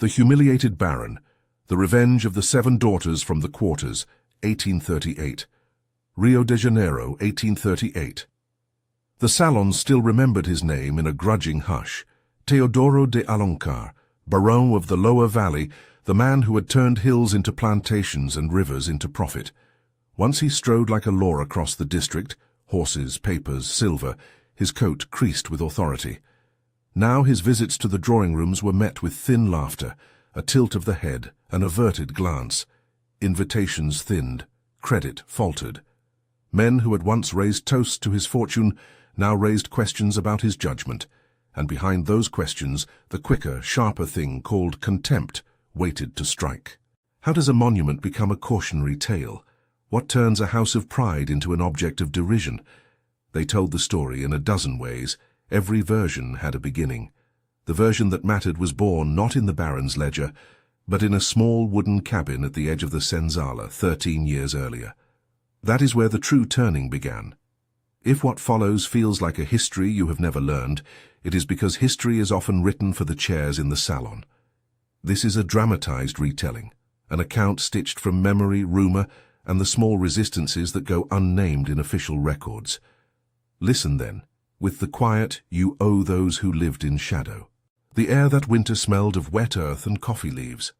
The Humiliated Baron, The Revenge of the Seven Daughters from the Quarters, 1838. Rio de Janeiro, 1838. The salon still remembered his name in a grudging hush. Teodoro de Alencar, Baron of the Lower Valley, the man who had turned hills into plantations and rivers into profit. Once he strode like a law across the district, horses, papers, silver, his coat creased with authority. Now his visits to the drawing rooms were met with thin laughter, a tilt of the head, an averted glance. Invitations thinned, credit faltered. Men who had once raised toasts to his fortune now raised questions about his judgment, and behind those questions the quicker, sharper thing called contempt waited to strike. How does a monument become a cautionary tale? What turns a house of pride into an object of derision? They told the story in a dozen ways. Every version had a beginning. The version that mattered was born not in the Baron's ledger, but in a small wooden cabin at the edge of the Senzala 13 years earlier. That is where the true turning began. If what follows feels like a history you have never learned, it is because history is often written for the chairs in the salon. This is a dramatized retelling, an account stitched from memory, rumor, and the small resistances that go unnamed in official records. Listen then. With the quiet you owe those who lived in shadow. The air that winter smelled of wet earth and coffee leaves.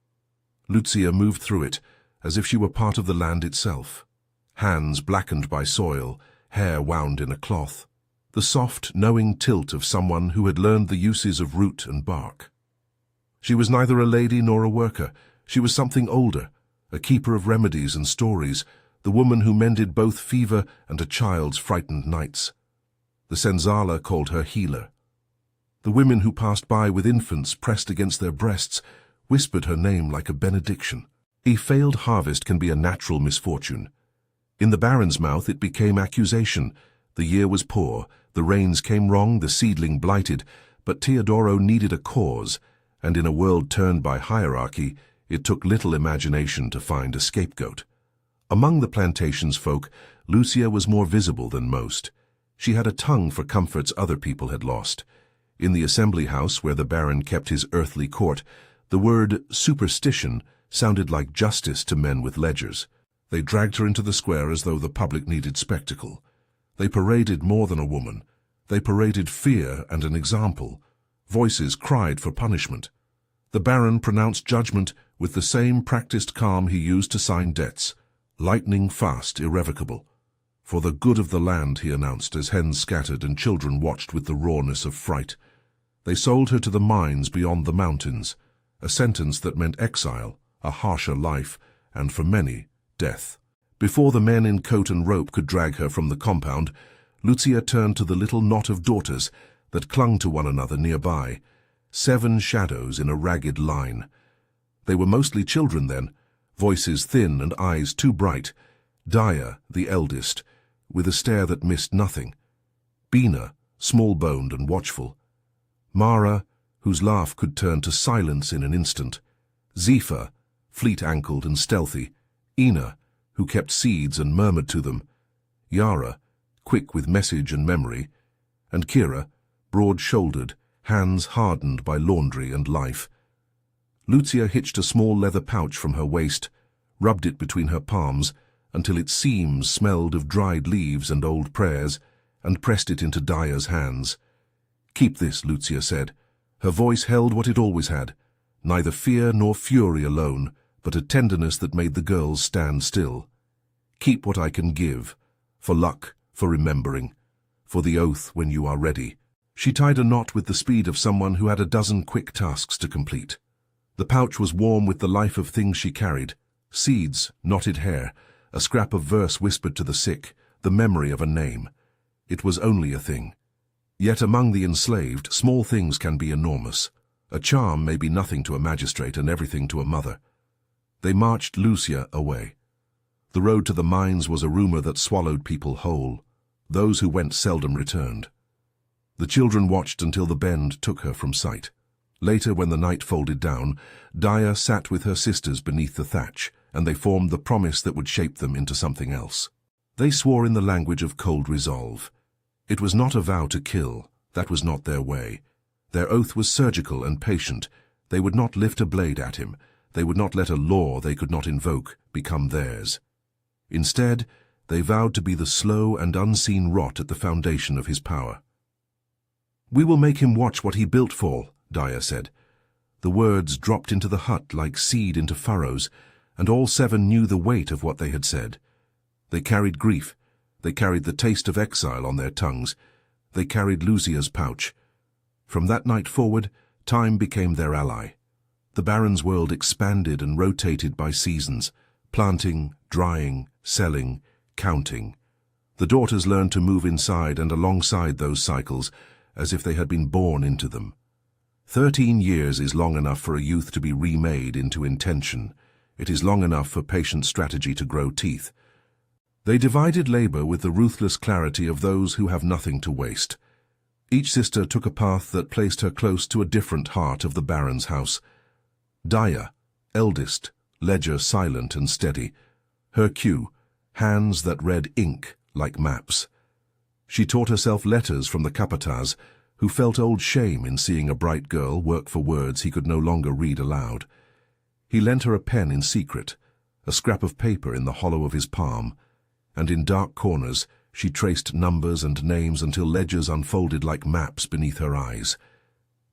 Lucia moved through it, as if she were part of the land itself. Hands blackened by soil, hair wound in a cloth. The soft, knowing tilt of someone who had learned the uses of root and bark. She was neither a lady nor a worker. She was something older, a keeper of remedies and stories, the woman who mended both fever and a child's frightened nights. The Senzala called her healer. The women who passed by with infants pressed against their breasts whispered her name like a benediction. A failed harvest can be a natural misfortune. In the Baron's mouth it became accusation. The year was poor, the rains came wrong, the seedling blighted, but Teodoro needed a cause, and in a world turned by hierarchy, it took little imagination to find a scapegoat. Among the plantation's folk, Lucia was more visible than most. She had a tongue for comforts other people had lost. In the assembly house where the Baron kept his earthly court, the word superstition sounded like justice to men with ledgers. They dragged her into the square as though the public needed spectacle. They paraded more than a woman. They paraded fear and an example. Voices cried for punishment. The Baron pronounced judgment with the same practiced calm he used to sign debts, lightning fast, irrevocable. For the good of the land, he announced as hens scattered and children watched with the rawness of fright. They sold her to the mines beyond the mountains, a sentence that meant exile, a harsher life, and for many, death. Before the men in coat and rope could drag her from the compound, Lucia turned to the little knot of daughters that clung to one another nearby, 7 shadows in a ragged line. They were mostly children then, voices thin and eyes too bright. Daya, the eldest, with a stare that missed nothing. Bina, small-boned and watchful. Mara, whose laugh could turn to silence in an instant. Zifa, fleet-ankled and stealthy. Ina, who kept seeds and murmured to them. Yara, quick with message and memory. And Kira, broad-shouldered, hands hardened by laundry and life. Lucia hitched a small leather pouch from her waist, rubbed it between her palms, until its seams smelled of dried leaves and old prayers, and pressed it into Daya's hands. "Keep this," Lucia said. Her voice held what it always had, neither fear nor fury alone, but a tenderness that made the girls stand still. "Keep what I can give, for luck, for remembering, for the oath when you are ready." She tied a knot with the speed of someone who had a dozen quick tasks to complete. The pouch was warm with the life of things she carried, seeds, knotted hair, a scrap of verse whispered to the sick, the memory of a name. It was only a thing. Yet among the enslaved, small things can be enormous. A charm may be nothing to a magistrate and everything to a mother. They marched Lucia away. The road to the mines was a rumor that swallowed people whole. Those who went seldom returned. The children watched until the bend took her from sight. Later, when the night folded down, Daya sat with her sisters beneath the thatch, and they formed the promise that would shape them into something else. They swore in the language of cold resolve. It was not a vow to kill, that was not their way. Their oath was surgical and patient. They would not lift a blade at him. They would not let a law they could not invoke become theirs. Instead, they vowed to be the slow and unseen rot at the foundation of his power. "We will make him watch what he built for," Daya said. The words dropped into the hut like seed into furrows, and all 7 knew the weight of what they had said. They carried grief. They carried the taste of exile on their tongues. They carried Lucia's pouch. From that night forward, time became their ally. The Baron's world expanded and rotated by seasons, planting, drying, selling, counting. The daughters learned to move inside and alongside those cycles, as if they had been born into them. 13 years is long enough for a youth to be remade into intention. It is long enough for patient strategy to grow teeth. They divided labor with the ruthless clarity of those who have nothing to waste. Each sister took a path that placed her close to a different heart of the Baron's house. Daya, eldest, ledger silent and steady. Her cue, hands that read ink like maps. She taught herself letters from the capataz, who felt old shame in seeing a bright girl work for words he could no longer read aloud. He lent her a pen in secret, a scrap of paper in the hollow of his palm, and in dark corners she traced numbers and names until ledgers unfolded like maps beneath her eyes.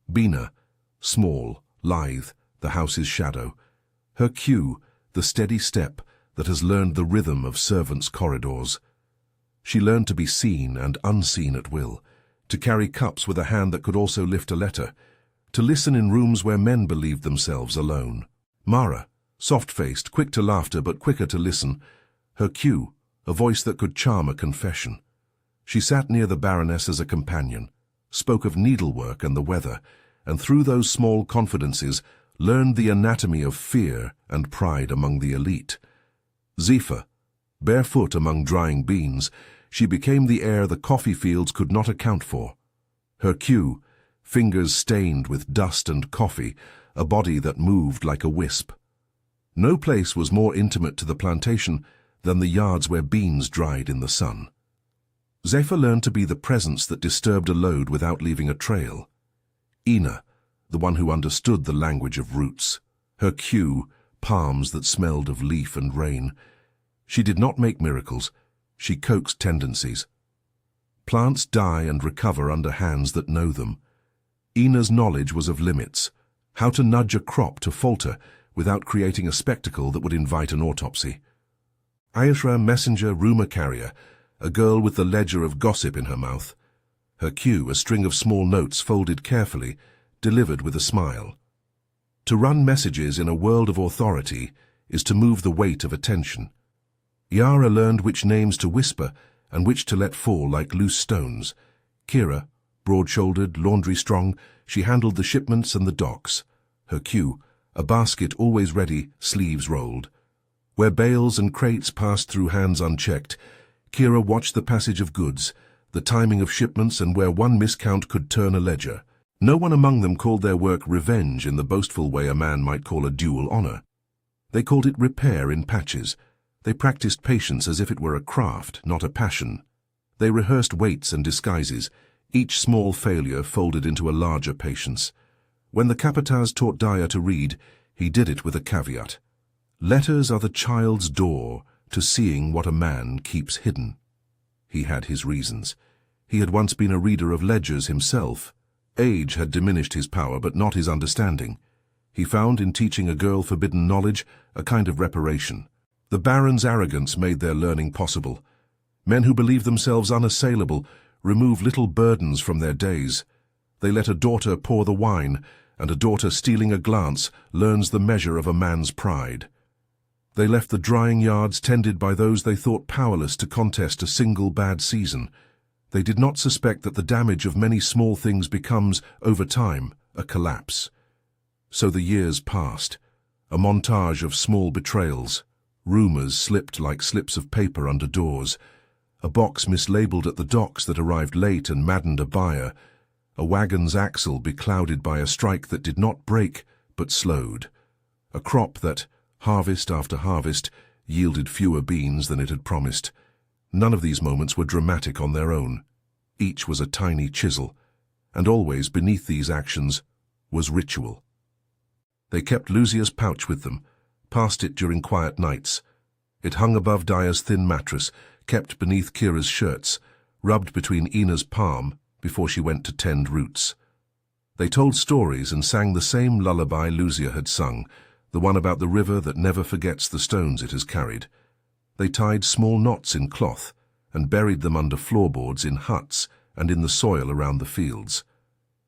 Bina, small, lithe, the house's shadow. Her cue, the steady step that has learned the rhythm of servants' corridors. She learned to be seen and unseen at will, to carry cups with a hand that could also lift a letter, to listen in rooms where men believed themselves alone. Mara, soft-faced, quick to laughter but quicker to listen. Her cue, a voice that could charm a confession. She sat near the Baroness as a companion, spoke of needlework and the weather, and through those small confidences learned the anatomy of fear and pride among the elite. Zephyr, barefoot among drying beans, she became the air the coffee fields could not account for. Her cue, fingers stained with dust and coffee, a body that moved like a wisp. No place was more intimate to the plantation than the yards where beans dried in the sun. Zephyr learned to be the presence that disturbed a load without leaving a trail. Ina, the one who understood the language of roots. Her cue, palms that smelled of leaf and rain. She did not make miracles. She coaxed tendencies. Plants die and recover under hands that know them. Ina's knowledge was of limits, how to nudge a crop to falter without creating a spectacle that would invite an autopsy. Ayeshra, messenger, rumor carrier, a girl with the ledger of gossip in her mouth. Her cue, a string of small notes folded carefully, delivered with a smile. To run messages in a world of authority is to move the weight of attention. Yara learned which names to whisper and which to let fall like loose stones. Kira, broad-shouldered, laundry-strong, she handled the shipments and the docks. Her cue, a basket always ready, sleeves rolled. Where bales and crates passed through hands unchecked, Kira watched the passage of goods, the timing of shipments, and where one miscount could turn a ledger. No one among them called their work revenge in the boastful way a man might call a dual honor. They called it repair in patches. They practiced patience as if it were a craft, not a passion. They rehearsed weights and disguises, each small failure folded into a larger patience. When the capataz taught Daya to read, he did it with a caveat. Letters are the child's door to seeing what a man keeps hidden. He had his reasons. He had once been a reader of ledgers himself. Age had diminished his power, but not his understanding. He found in teaching a girl forbidden knowledge a kind of reparation. The Baron's arrogance made their learning possible. Men who believed themselves unassailable remove little burdens from their days. They let a daughter pour the wine, and a daughter stealing a glance learns the measure of a man's pride. They left the drying yards tended by those they thought powerless to contest a single bad season. They did not suspect that the damage of many small things becomes, over time, a collapse. So the years passed, a montage of small betrayals. Rumors slipped like slips of paper under doors. A box mislabeled at the docks that arrived late and maddened a buyer. A wagon's axle beclouded by a strike that did not break, but slowed. A crop that, harvest after harvest, yielded fewer beans than it had promised. None of these moments were dramatic on their own. Each was a tiny chisel, and always beneath these actions was ritual. They kept Lucia's pouch with them, passed it during quiet nights. It hung above Daya's thin mattress, kept beneath Kira's shirts, rubbed between Ina's palm before she went to tend roots. They told stories and sang the same lullaby Lucia had sung, the one about the river that never forgets the stones it has carried. They tied small knots in cloth and buried them under floorboards in huts and in the soil around the fields.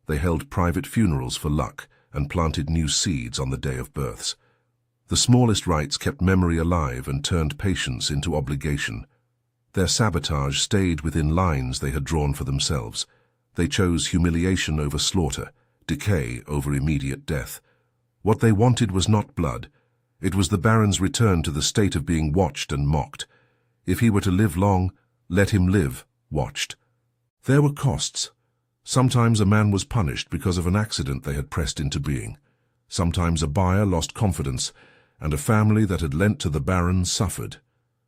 They held private funerals for luck and planted new seeds on the day of births. The smallest rites kept memory alive and turned patience into obligation. Their sabotage stayed within lines they had drawn for themselves. They chose humiliation over slaughter, decay over immediate death. What they wanted was not blood. It was the Baron's return to the state of being watched and mocked. If he were to live long, let him live, watched. There were costs. Sometimes a man was punished because of an accident they had pressed into being. Sometimes a buyer lost confidence, and a family that had lent to the Baron suffered.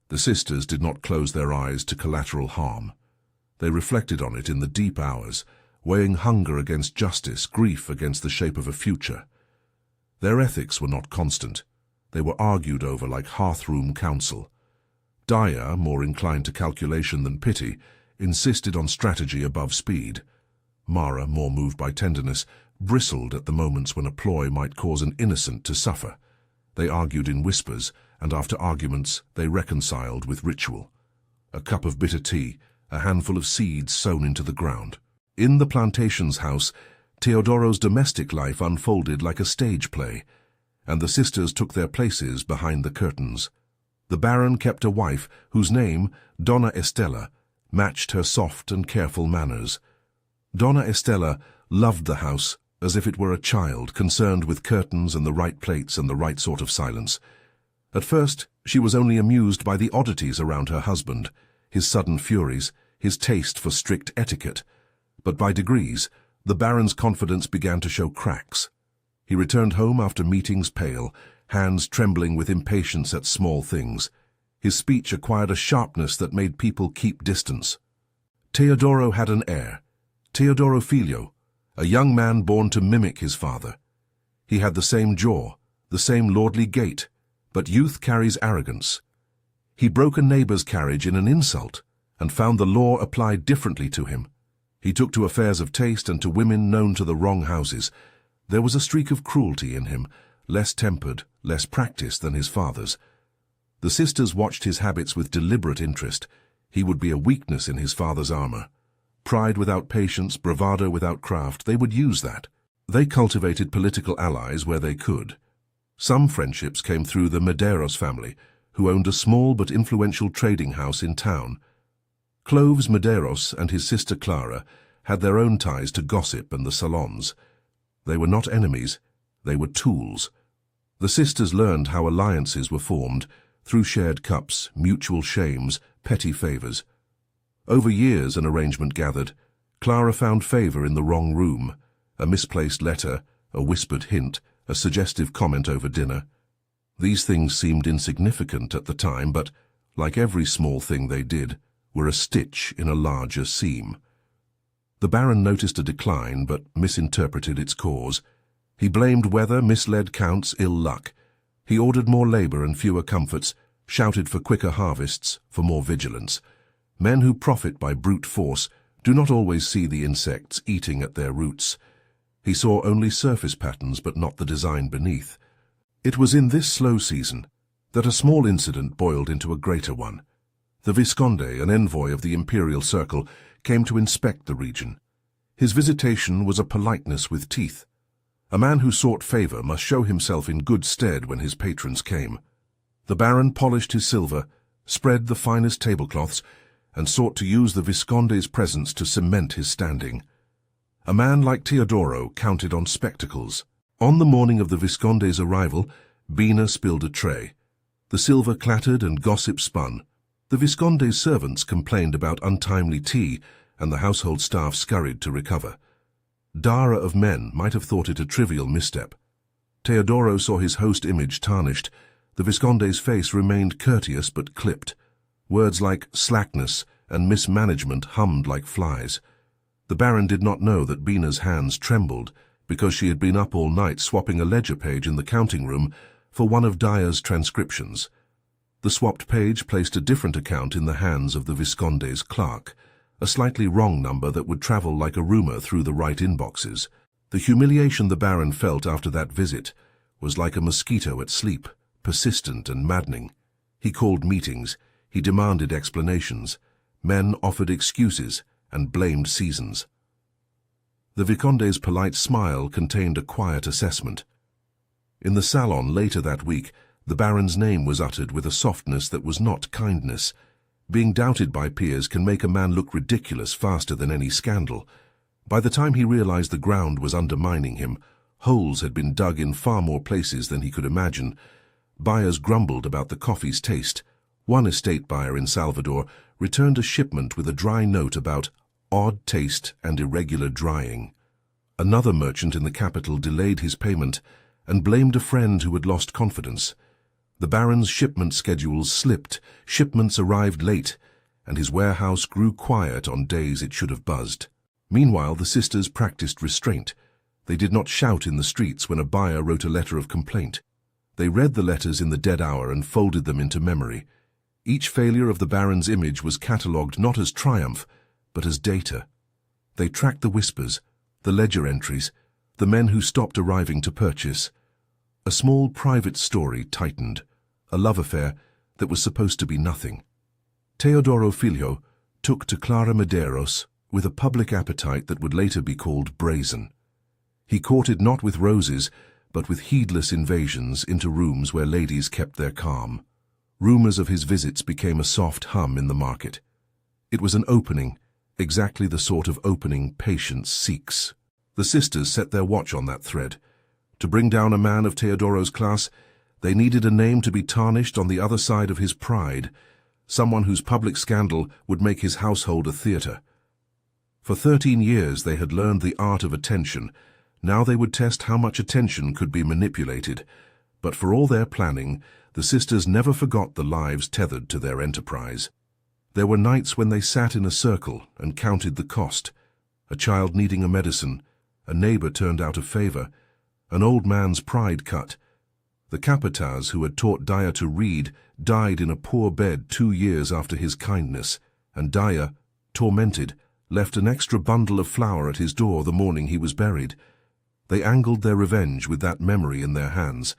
The sisters did not close their eyes to collateral harm. They reflected on it in the deep hours, weighing hunger against justice, grief against the shape of a future. Their ethics were not constant. They were argued over like hearthroom counsel. Daya, more inclined to calculation than pity, insisted on strategy above speed. Mara, more moved by tenderness, bristled at the moments when a ploy might cause an innocent to suffer. They argued in whispers, and after arguments they reconciled with ritual. A cup of bitter tea, a handful of seeds sown into the ground. In the plantation's house, Teodoro's domestic life unfolded like a stage play, and the sisters took their places behind the curtains. The Baron kept a wife whose name, Donna Estella, matched her soft and careful manners. Donna Estella loved the house as if it were a child, concerned with curtains and the right plates and the right sort of silence. At first, she was only amused by the oddities around her husband, his sudden furies, his taste for strict etiquette. But by degrees, the Baron's confidence began to show cracks. He returned home after meetings pale, hands trembling with impatience at small things. His speech acquired a sharpness that made people keep distance. Teodoro had an heir, Teodoro Filho, a young man born to mimic his father. He had the same jaw, the same lordly gait, but youth carries arrogance. He broke a neighbor's carriage in an insult and found the law applied differently to him. He took to affairs of taste and to women known to the wrong houses. There was a streak of cruelty in him, less tempered, less practiced than his father's. The sisters watched his habits with deliberate interest. He would be a weakness in his father's armor. Pride without patience, bravado without craft, they would use that. They cultivated political allies where they could. Some friendships came through the Medeiros family, who owned a small but influential trading house in town. Clovis Medeiros and his sister Clara had their own ties to gossip and the salons. They were not enemies, they were tools. The sisters learned how alliances were formed, through shared cups, mutual shames, petty favors. Over years an arrangement gathered. Clara found favor in the wrong room, a misplaced letter, a whispered hint, a suggestive comment over dinner. These things seemed insignificant at the time, but, like every small thing they did, were a stitch in a larger seam. The Baron noticed a decline, but misinterpreted its cause. He blamed weather, misled counts, ill luck. He ordered more labor and fewer comforts, shouted for quicker harvests, for more vigilance. Men who profit by brute force do not always see the insects eating at their roots. He saw only surface patterns, but not the design beneath. It was in this slow season that a small incident boiled into a greater one. The Visconde, an envoy of the imperial circle, came to inspect the region. His visitation was a politeness with teeth. A man who sought favor must show himself in good stead when his patrons came. The Baron polished his silver, spread the finest tablecloths, and sought to use the Visconde's presence to cement his standing. A man like Teodoro counted on spectacles. On the morning of the Visconde's arrival, Bina spilled a tray. The silver clattered and gossip spun. The Visconde's servants complained about untimely tea, and the household staff scurried to recover. Dara of men might have thought it a trivial misstep. Teodoro saw his host image tarnished. The Visconde's face remained courteous but clipped. Words like slackness and mismanagement hummed like flies. The Baron did not know that Bina's hands trembled, because she had been up all night swapping a ledger page in the counting room for one of Daya's transcriptions. The swapped page placed a different account in the hands of the Visconde's clerk, a slightly wrong number that would travel like a rumor through the right inboxes. The humiliation the Baron felt after that visit was like a mosquito at sleep, persistent and maddening. He called meetings, he demanded explanations. Men offered excuses and blamed seasons. The Visconde's polite smile contained a quiet assessment. In the salon later that week, the Baron's name was uttered with a softness that was not kindness. Being doubted by peers can make a man look ridiculous faster than any scandal. By the time he realized the ground was undermining him, holes had been dug in far more places than he could imagine. Buyers grumbled about the coffee's taste. One estate buyer in Salvador returned a shipment with a dry note about odd taste and irregular drying. Another merchant in the capital delayed his payment and blamed a friend who had lost confidence. The Baron's shipment schedules slipped, shipments arrived late, and his warehouse grew quiet on days it should have buzzed. Meanwhile, the sisters practiced restraint. They did not shout in the streets when a buyer wrote a letter of complaint. They read the letters in the dead hour and folded them into memory. Each failure of the Baron's image was catalogued not as triumph, but as data. They tracked the whispers, the ledger entries, the men who stopped arriving to purchase. A small private story tightened, a love affair that was supposed to be nothing. Teodoro Filho took to Clara Medeiros with a public appetite that would later be called brazen. He courted not with roses, but with heedless invasions into rooms where ladies kept their calm. Rumors of his visits became a soft hum in the market. It was an opening, exactly the sort of opening patience seeks. The sisters set their watch on that thread. To bring down a man of Teodoro's class, they needed a name to be tarnished on the other side of his pride, someone whose public scandal would make his household a theater. For 13 years they had learned the art of attention. Now they would test how much attention could be manipulated. But for all their planning, the sisters never forgot the lives tethered to their enterprise. There were nights when they sat in a circle and counted the cost. A child needing a medicine, a neighbor turned out of favor, an old man's pride cut. The capataz who had taught Daya to read died in a poor bed 2 years after his kindness, and Daya, tormented, left an extra bundle of flour at his door the morning he was buried. They angled their revenge with that memory in their hands.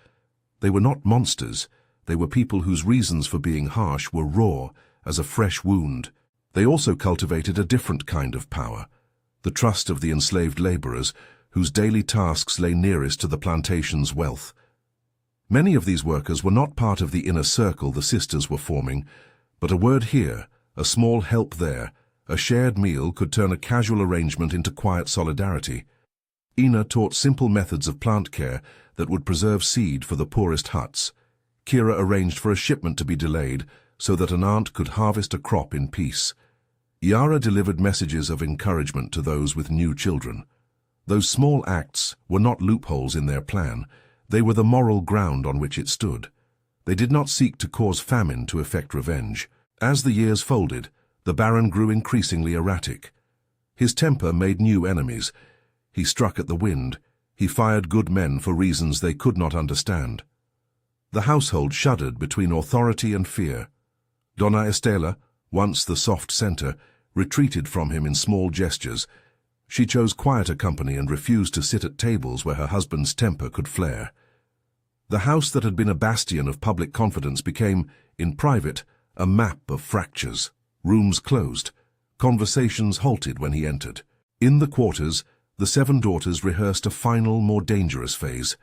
They were not monsters. They were people whose reasons for being harsh were raw as a fresh wound. They also cultivated a different kind of power, the trust of the enslaved laborers, whose daily tasks lay nearest to the plantation's wealth. Many of these workers were not part of the inner circle the sisters were forming, but a word here, a small help there, a shared meal could turn a casual arrangement into quiet solidarity. Ina taught simple methods of plant care that would preserve seed for the poorest huts. Kira arranged for a shipment to be delayed so that an aunt could harvest a crop in peace. Yara delivered messages of encouragement to those with new children. Those small acts were not loopholes in their plan. They were the moral ground on which it stood. They did not seek to cause famine to effect revenge. As the years folded, the Baron grew increasingly erratic. His temper made new enemies. He struck at the wind. He fired good men for reasons they could not understand. The household shuddered between authority and fear. Donna Estela, once the soft center, retreated from him in small gestures. She chose quieter company and refused to sit at tables where her husband's temper could flare. The house that had been a bastion of public confidence became, in private, a map of fractures. Rooms closed. Conversations halted when he entered. In the quarters, the 7 daughters rehearsed a final, more dangerous phase.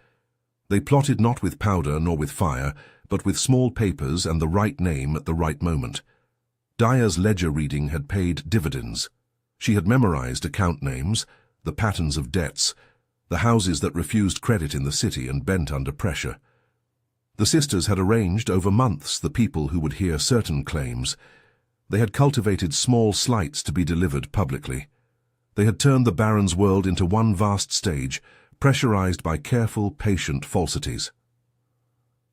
They plotted not with powder nor with fire, but with small papers and the right name at the right moment. Daya's ledger reading had paid dividends. She had memorized account names, the patterns of debts, the houses that refused credit in the city and bent under pressure. The sisters had arranged over months the people who would hear certain claims. They had cultivated small slights to be delivered publicly. They had turned the Baron's world into one vast stage, pressurized by careful, patient falsities.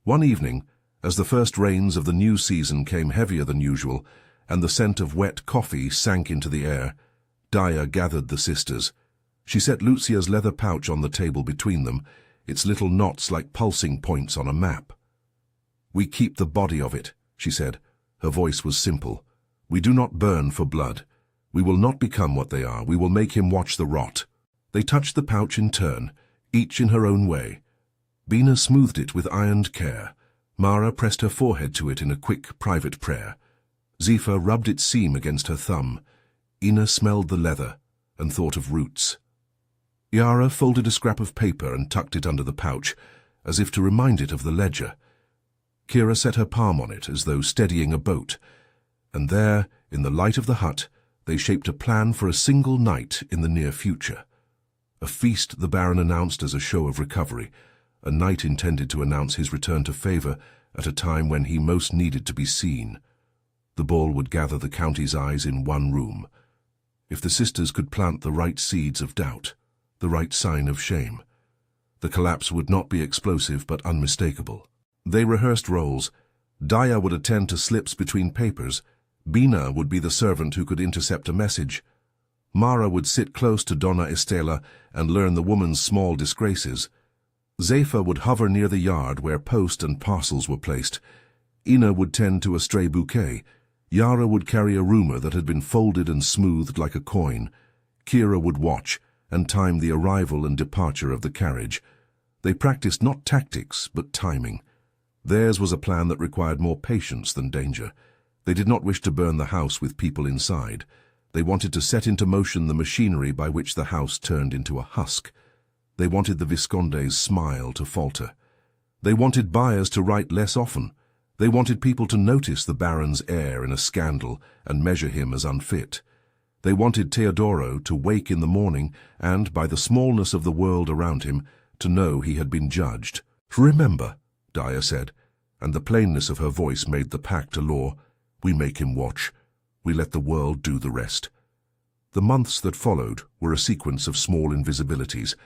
One evening, as the first rains of the new season came heavier than usual, and the scent of wet coffee sank into the air, Daya gathered the sisters. She set Lucia's leather pouch on the table between them, its little knots like pulsing points on a map. "We keep the body of it," she said. Her voice was simple. "We do not burn for blood. We will not become what they are. We will make him watch the rot." They touched the pouch in turn, each in her own way. Bina smoothed it with ironed care. Mara pressed her forehead to it in a quick, private prayer. Zifa rubbed its seam against her thumb. Ina smelled the leather and thought of roots. Yara folded a scrap of paper and tucked it under the pouch, as if to remind it of the ledger. Kira set her palm on it as though steadying a boat, and there, in the light of the hut, they shaped a plan for a single night in the near future. A feast the Baron announced as a show of recovery, a night intended to announce his return to favor at a time when he most needed to be seen. The ball would gather the county's eyes in one room. If the sisters could plant the right seeds of doubt, the right sign of shame, the collapse would not be explosive but unmistakable. They rehearsed roles. Daya would attend to slips between papers. Bina would be the servant who could intercept a message. Mara would sit close to Donna Estela and learn the woman's small disgraces. Zephyr would hover near the yard where post and parcels were placed. Ina would tend to a stray bouquet. Yara would carry a rumor that had been folded and smoothed like a coin. Kira would watch and time the arrival and departure of the carriage. They practiced not tactics, but timing. Theirs was a plan that required more patience than danger. They did not wish to burn the house with people inside. They wanted to set into motion the machinery by which the house turned into a husk. They wanted the Visconde's smile to falter. They wanted buyers to write less often. They wanted people to notice the Baron's heir in a scandal and measure him as unfit. They wanted Teodoro to wake in the morning and, by the smallness of the world around him, to know he had been judged. "Remember," Daya said, and the plainness of her voice made the pact a law. "We make him watch. We let the world do the rest." The months that followed were a sequence of small invisibilities.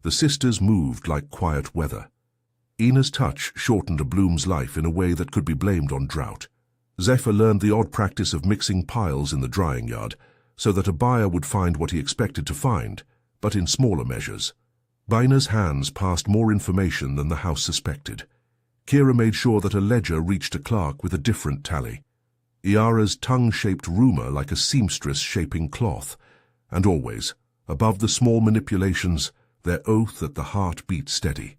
The sisters moved like quiet weather. Ina's touch shortened a bloom's life in a way that could be blamed on drought. Zephyr learned the odd practice of mixing piles in the drying yard, so that a buyer would find what he expected to find, but in smaller measures. Bina's hands passed more information than the house suspected. Kira made sure that a ledger reached a clerk with a different tally. Iara's tongue shaped rumor like a seamstress shaping cloth, and always, above the small manipulations, their oath that the heart beat steady.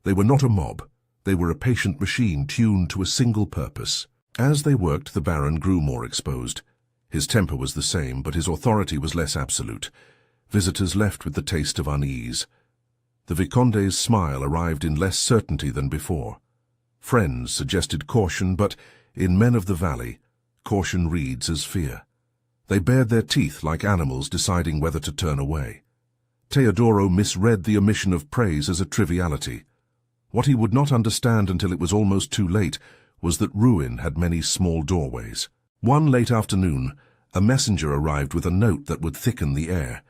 They were not a mob. They were a patient machine tuned to a single purpose. As they worked, the Baron grew more exposed. His temper was the same, but his authority was less absolute. Visitors left with the taste of unease. The Visconde's smile arrived in less certainty than before. Friends suggested caution, but in Men of the Valley, caution reads as fear. They bared their teeth like animals deciding whether to turn away. Teodoro misread the omission of praise as a triviality. What he would not understand until it was almost too late was that ruin had many small doorways. One late afternoon, a messenger arrived with a note that would thicken the air.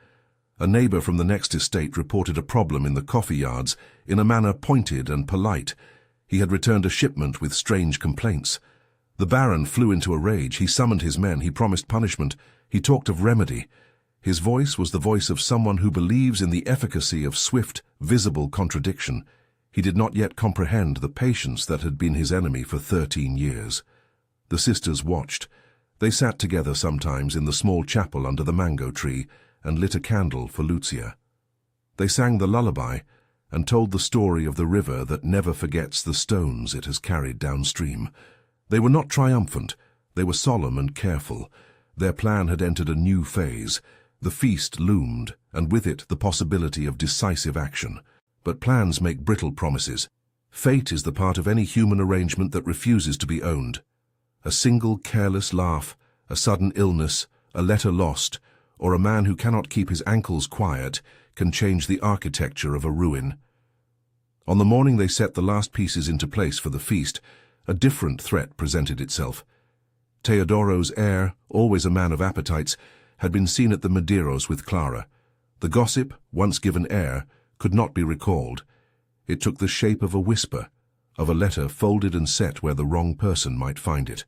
A neighbor from the next estate reported a problem in the coffee yards in a manner pointed and polite. He had returned a shipment with strange complaints. The Baron flew into a rage. He summoned his men. He promised punishment. He talked of remedy. His voice was the voice of someone who believes in the efficacy of swift, visible contradiction. He did not yet comprehend the patience that had been his enemy for 13 years. The sisters watched. They sat together sometimes in the small chapel under the mango tree and lit a candle for Lucia. They sang the lullaby and told the story of the river that never forgets the stones it has carried downstream. They were not triumphant. They were solemn and careful. Their plan had entered a new phase. The feast loomed, and with it the possibility of decisive action. But plans make brittle promises. Fate is the part of any human arrangement that refuses to be owned. A single careless laugh, a sudden illness, a letter lost, or a man who cannot keep his ankles quiet can change the architecture of a ruin. On the morning they set the last pieces into place for the feast, a different threat presented itself. Teodoro's heir, always a man of appetites, had been seen at the Madeiros with Clara. The gossip, once given air, could not be recalled. It took the shape of a whisper, of a letter folded and set where the wrong person might find it.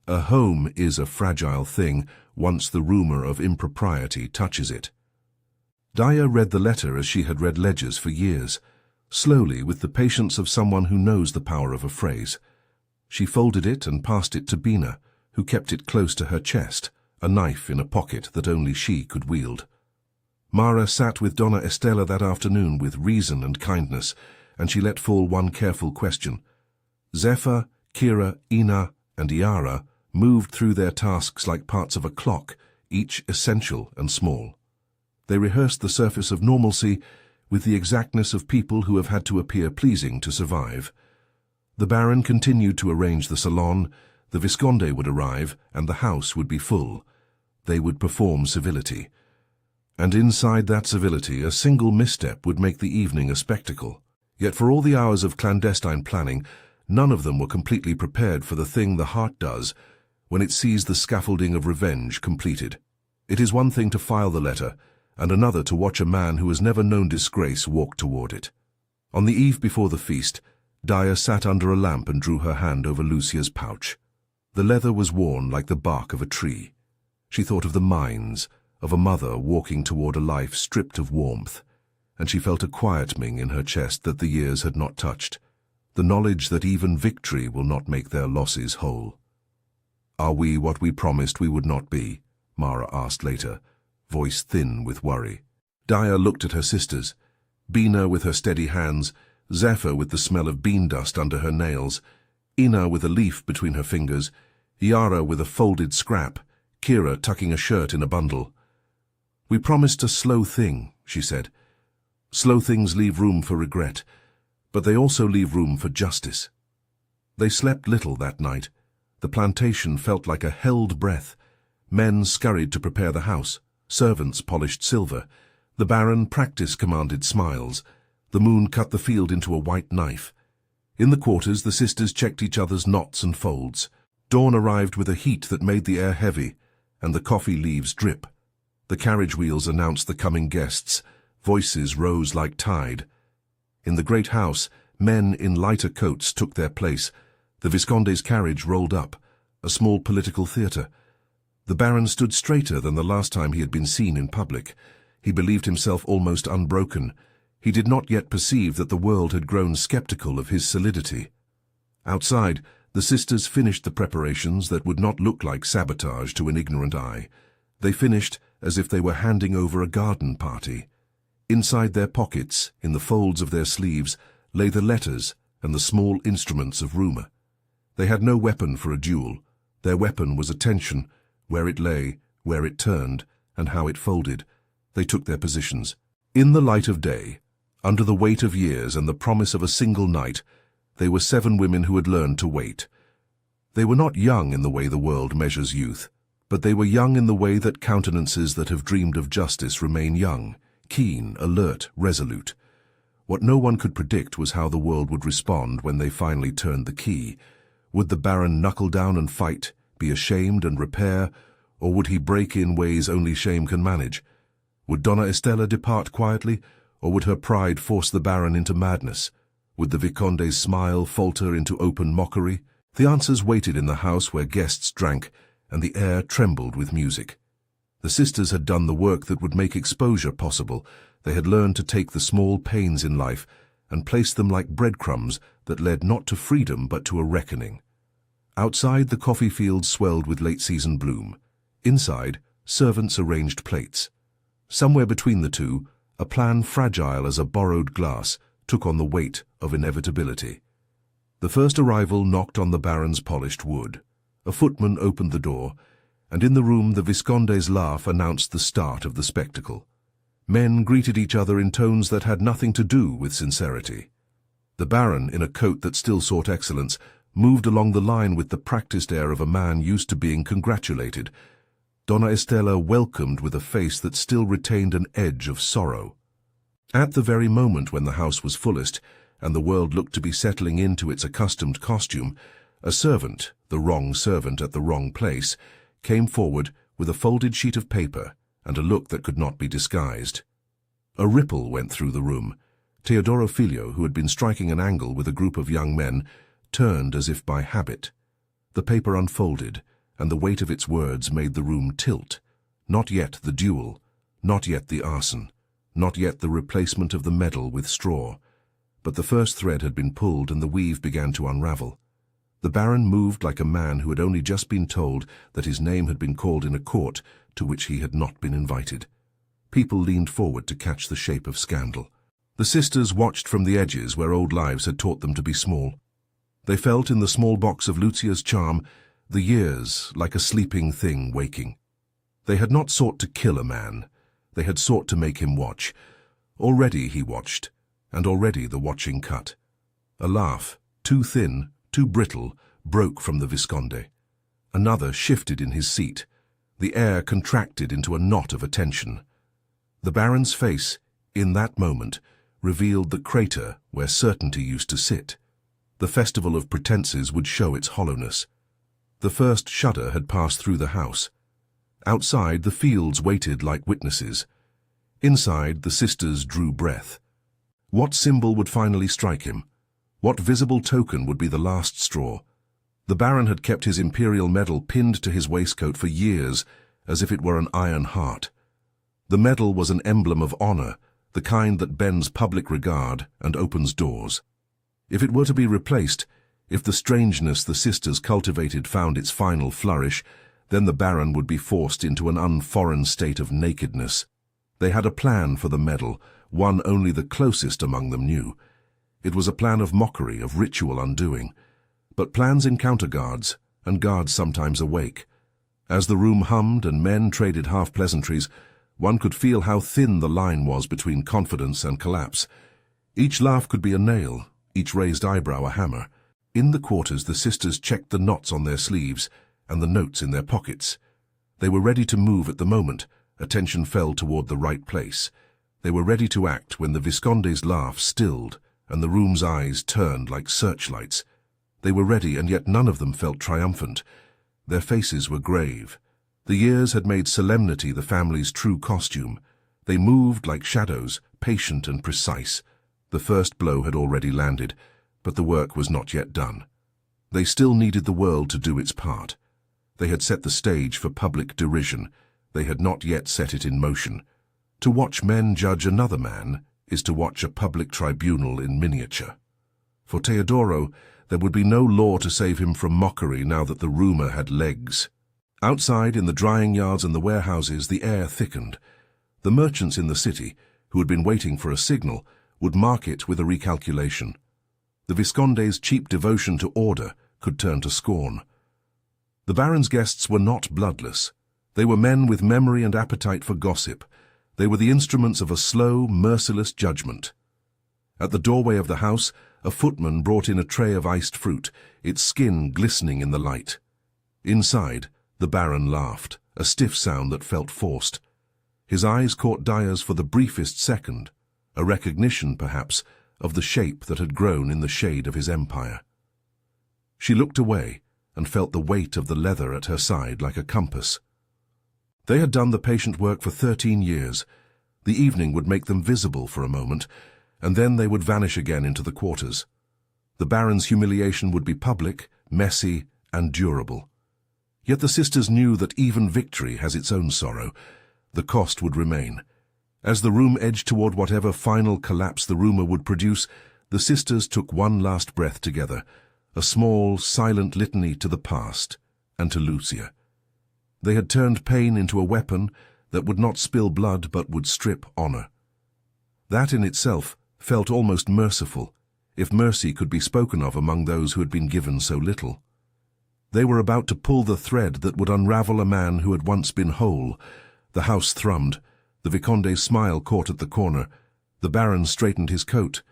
A home is a fragile thing once the rumor of impropriety touches it. Daya read the letter as she had read ledgers for years, slowly with the patience of someone who knows the power of a phrase. She folded it and passed it to Bina, who kept it close to her chest, a knife in a pocket that only she could wield. Mara sat with Donna Estela that afternoon with reason and kindness, and she let fall one careful question. Zephyr, Kira, Ina, and Iara moved through their tasks like parts of a clock, each essential and small. They rehearsed the surface of normalcy with the exactness of people who have had to appear pleasing to survive. The Baron continued to arrange the salon, the Visconde would arrive, and the house would be full. They would perform civility. And inside that civility, a single misstep would make the evening a spectacle. Yet for all the hours of clandestine planning, none of them were completely prepared for the thing the heart does when it sees the scaffolding of revenge completed. It is one thing to file the letter, and another to watch a man who has never known disgrace walk toward it. On the eve before the feast, Daya sat under a lamp and drew her hand over Lucia's pouch. The leather was worn like the bark of a tree. She thought of the mines, of a mother walking toward a life stripped of warmth, and she felt a quietening in her chest that the years had not touched, the knowledge that even victory will not make their losses whole. "Are we what we promised we would not be?" Mara asked later, voice thin with worry. Daya looked at her sisters, Bina with her steady hands, Zephyr with the smell of bean dust under her nails, Ina with a leaf between her fingers, Iara with a folded scrap, Kira tucking a shirt in a bundle. "We promised a slow thing," she said. "Slow things leave room for regret, but they also leave room for justice." They slept little that night. The plantation felt like a held breath. Men scurried to prepare the house. Servants polished silver. The Baron practice-commanded smiles. The moon cut the field into a white knife. In the quarters, the sisters checked each other's knots and folds. Dawn arrived with a heat that made the air heavy, and the coffee leaves drip. The carriage wheels announced the coming guests. Voices rose like tide. In the great house, men in lighter coats took their place. The Visconde's carriage rolled up, a small political theatre. The Baron stood straighter than the last time he had been seen in public. He believed himself almost unbroken. He did not yet perceive that the world had grown skeptical of his solidity. Outside, the sisters finished the preparations that would not look like sabotage to an ignorant eye. They finished as if they were handing over a garden party. Inside their pockets, in the folds of their sleeves, lay the letters and the small instruments of rumor. They had no weapon for a duel. Their weapon was attention, where it lay, where it turned, and how it folded. They took their positions. In the light of day, under the weight of years and the promise of a single night, they were 7 women who had learned to wait. They were not young in the way the world measures youth, but they were young in the way that countenances that have dreamed of justice remain young, keen, alert, resolute. What no one could predict was how the world would respond when they finally turned the key. Would the Baron knuckle down and fight, be ashamed and repair, or would he break in ways only shame can manage? Would Donna Estela depart quietly, or would her pride force the Baron into madness? Would the Visconde's smile falter into open mockery? The answers waited in the house where guests drank, and the air trembled with music. The sisters had done the work that would make exposure possible. They had learned to take the small pains in life and place them like breadcrumbs that led not to freedom but to a reckoning. Outside, the coffee fields swelled with late-season bloom. Inside, servants arranged plates. Somewhere between the two, a plan fragile as a borrowed glass took on the weight of inevitability. The first arrival knocked on the Baron's polished wood. A footman opened the door, and in the room the Visconde's laugh announced the start of the spectacle. Men greeted each other in tones that had nothing to do with sincerity. The Baron, in a coat that still sought excellence, moved along the line with the practiced air of a man used to being congratulated. Donna Estela welcomed with a face that still retained an edge of sorrow. At the very moment when the house was fullest, and the world looked to be settling into its accustomed costume, a servant, the wrong servant at the wrong place, came forward with a folded sheet of paper and a look that could not be disguised. A ripple went through the room. Teodoro Filho, who had been striking an angle with a group of young men, turned as if by habit. The paper unfolded, and the weight of its words made the room tilt. Not yet the duel, not yet the arson, not yet the replacement of the medal with straw. But the first thread had been pulled and the weave began to unravel. The Baron moved like a man who had only just been told that his name had been called in a court to which he had not been invited. People leaned forward to catch the shape of scandal. The sisters watched from the edges where old lives had taught them to be small. They felt in the small box of Lucia's charm the years like a sleeping thing waking. They had not sought to kill a man. They had sought to make him watch. Already he watched, and already the watching cut. A laugh, too thin, too brittle, broke from the Visconde. Another shifted in his seat. The air contracted into a knot of attention. The Baron's face, in that moment, revealed the crater where certainty used to sit. The festival of pretenses would show its hollowness. The first shudder had passed through the house. Outside, the fields waited like witnesses. Inside, the sisters drew breath. What symbol would finally strike him? What visible token would be the last straw? The Baron had kept his imperial medal pinned to his waistcoat for years, as if it were an iron heart. The medal was an emblem of honor, the kind that bends public regard and opens doors. If it were to be replaced, if the strangeness the sisters cultivated found its final flourish, then the Baron would be forced into an unforeign state of nakedness. They had a plan for the medal, one only the closest among them knew. It was a plan of mockery, of ritual undoing. But plans encounter guards, and guards sometimes awake. As the room hummed and men traded half-pleasantries, one could feel how thin the line was between confidence and collapse. Each laugh could be a nail, each raised eyebrow a hammer. In the quarters, the sisters checked the knots on their sleeves and the notes in their pockets. They were ready to move at the moment. Attention fell toward the right place. They were ready to act when the Visconde's laugh stilled and the room's eyes turned like searchlights. They were ready, and yet none of them felt triumphant. Their faces were grave. The years had made solemnity the family's true costume. They moved like shadows, patient and precise. The first blow had already landed, but the work was not yet done. They still needed the world to do its part. They had set the stage for public derision. They had not yet set it in motion. To watch men judge another man is to watch a public tribunal in miniature. For Teodoro, there would be no law to save him from mockery now that the rumor had legs. Outside, in the drying yards and the warehouses, the air thickened. The merchants in the city, who had been waiting for a signal, would mark it with a recalculation. The Visconde's cheap devotion to order could turn to scorn. The Baron's guests were not bloodless. They were men with memory and appetite for gossip. They were the instruments of a slow, merciless judgment. At the doorway of the house, a footman brought in a tray of iced fruit, its skin glistening in the light. Inside, the Baron laughed, a stiff sound that felt forced. His eyes caught Daya's for the briefest second, a recognition, perhaps, of the shape that had grown in the shade of his empire. She looked away and felt the weight of the leather at her side like a compass. They had done the patient work for 13 years. The evening would make them visible for a moment, and then they would vanish again into the quarters. The Baron's humiliation would be public, messy, and durable. Yet the sisters knew that even victory has its own sorrow. The cost would remain. As the room edged toward whatever final collapse the rumor would produce, the sisters took one last breath together, a small, silent litany to the past and to Lucia. They had turned pain into a weapon that would not spill blood but would strip honor. That in itself felt almost merciful, if mercy could be spoken of among those who had been given so little. They were about to pull the thread that would unravel a man who had once been whole. The house thrummed. The Visconde's smile caught at the corner. The Baron straightened his coat.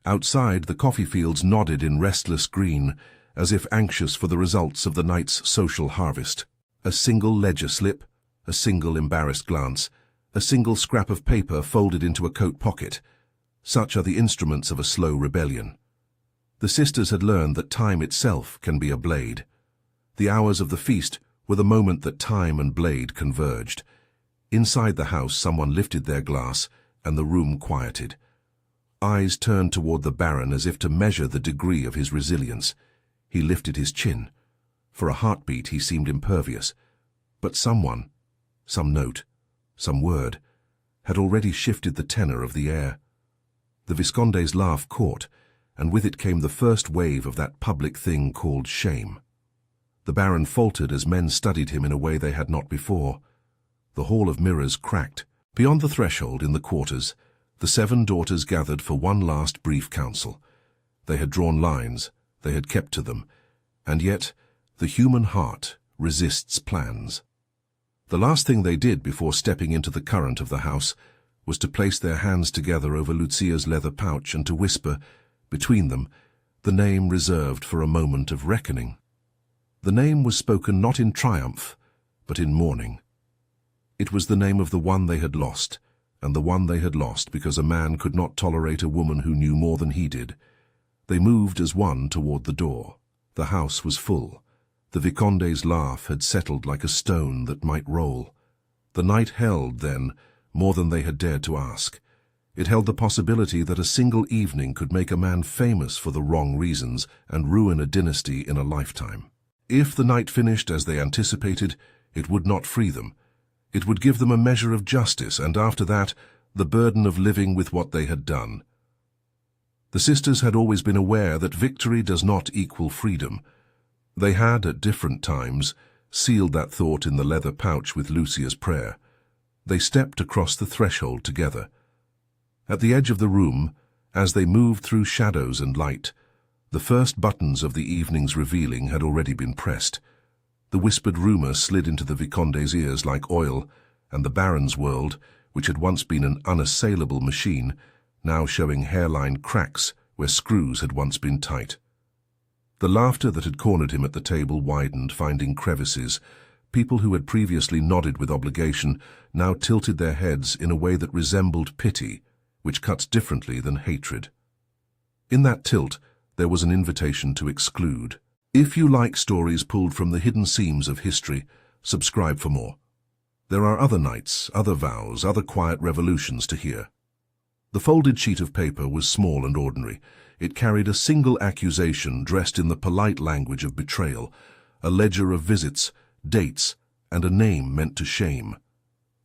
Outside, the coffee fields nodded in restless green, as if anxious for the results of the night's social harvest. A single ledger slip, a single embarrassed glance, a single scrap of paper folded into a coat pocket. Such are the instruments of a slow rebellion. The sisters had learned that time itself can be a blade. The hours of the feast were the moment that time and blade converged. Inside the house, someone lifted their glass, and the room quieted. Eyes turned toward the Baron as if to measure the degree of his resilience. He lifted his chin. For a heartbeat, he seemed impervious. But someone, some note, some word, had already shifted the tenor of the air. The Visconde's laugh caught, and with it came the first wave of that public thing called shame. The Baron faltered as men studied him in a way they had not before. The hall of mirrors cracked. Beyond the threshold in the quarters, the 7 daughters gathered for one last brief council. They had drawn lines, they had kept to them, and yet the human heart resists plans. The last thing they did before stepping into the current of the house was to place their hands together over Lucia's leather pouch and to whisper, between them, the name reserved for a moment of reckoning. The name was spoken not in triumph, but in mourning. It was the name of the one they had lost, and the one they had lost because a man could not tolerate a woman who knew more than he did. They moved as one toward the door. The house was full. The Visconde's laugh had settled like a stone that might roll. The night held, then, more than they had dared to ask. It held the possibility that a single evening could make a man famous for the wrong reasons and ruin a dynasty in a lifetime. If the night finished as they anticipated, it would not free them. It would give them a measure of justice, and after that, the burden of living with what they had done. The sisters had always been aware that victory does not equal freedom. They had, at different times, sealed that thought in the leather pouch with Lucia's prayer. They stepped across the threshold together. At the edge of the room, as they moved through shadows and light, the first buttons of the evening's revealing had already been pressed. The whispered rumor slid into the Visconde's ears like oil, and the Baron's world, which had once been an unassailable machine, now showing hairline cracks where screws had once been tight. The laughter that had cornered him at the table widened, finding crevices. People who had previously nodded with obligation now tilted their heads in a way that resembled pity, which cuts differently than hatred. In that tilt, there was an invitation to exclude. If you like stories pulled from the hidden seams of history, subscribe for more. There are other nights, other vows, other quiet revolutions to hear. The folded sheet of paper was small and ordinary. It carried a single accusation dressed in the polite language of betrayal, a ledger of visits, dates, and a name meant to shame.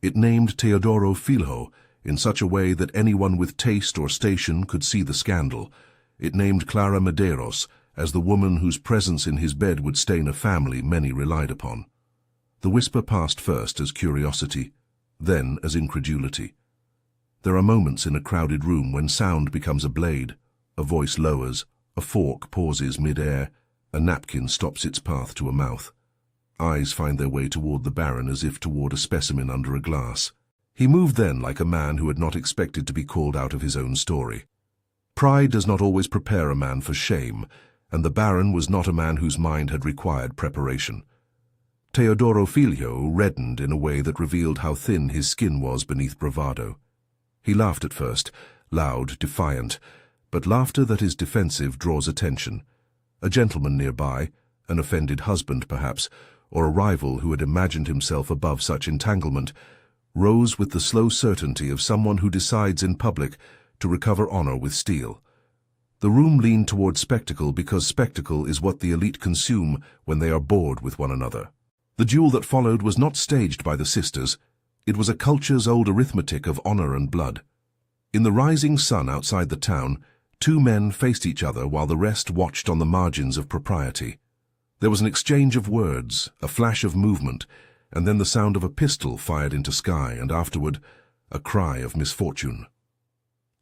It named Teodoro Filho in such a way that anyone with taste or station could see the scandal. It named Clara Medeiros as the woman whose presence in his bed would stain a family many relied upon. The whisper passed first as curiosity, then as incredulity. There are moments in a crowded room when sound becomes a blade, a voice lowers, a fork pauses mid-air, a napkin stops its path to a mouth. Eyes find their way toward the Baron as if toward a specimen under a glass. He moved then like a man who had not expected to be called out of his own story. Pride does not always prepare a man for shame, and the Baron was not a man whose mind had required preparation. Teodoro Filho reddened in a way that revealed how thin his skin was beneath bravado. He laughed at first, loud, defiant, but laughter that is defensive draws attention. A gentleman nearby, an offended husband perhaps, or a rival who had imagined himself above such entanglement, rose with the slow certainty of someone who decides in public to recover honor with steel. The room leaned toward spectacle because spectacle is what the elite consume when they are bored with one another. The duel that followed was not staged by the sisters. It was a culture's old arithmetic of honor and blood. In the rising sun outside the town, 2 men faced each other while the rest watched on the margins of propriety. There was an exchange of words, a flash of movement, and then the sound of a pistol fired into sky, and afterward, a cry of misfortune.